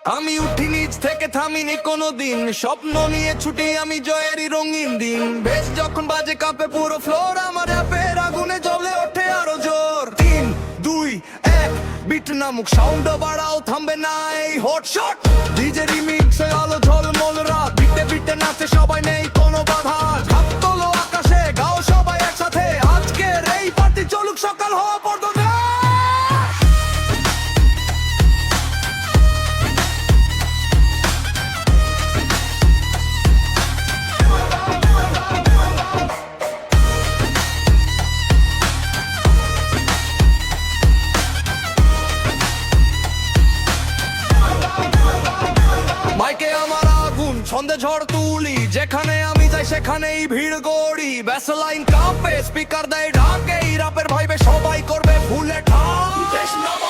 আমি উঠি নিজ থেকে, থামিনি কোনোদিন, স্বপ্ন নিয়ে ছুটি আমি জয়েরই রঙিন দিন। বেশ যখন বাজে কাঁপে পুরো ফ্লোর, আমার অ্যাপের আগুনে জ্বলে ওঠে আরো জোর। 3, 2, 1 বিট নামুক সাউন্ড বাড়াও, থামবে না এই হট শট। ডিজে রিমিক্স আলো ঝলমল রাত, বিটে বিটে নাচে সবাই, নেই কোনো বাধা। হাত তোলো আকাশে, গাও সবাই একসাথে, আজকের এই পার্টি চলুক সকাল হওয়া পর্যন্ত। মাইকে আমার আগুন, ছন্দে ঝড় তুলি, যেখানে আমি যাই সেখানেই ভিড় গড়ি। ব্যাসলাইন কাঁপে, স্পিকার দেয় ঢাকে, রাপের ভাইবে সবাই করবে ফুলে ঠাক।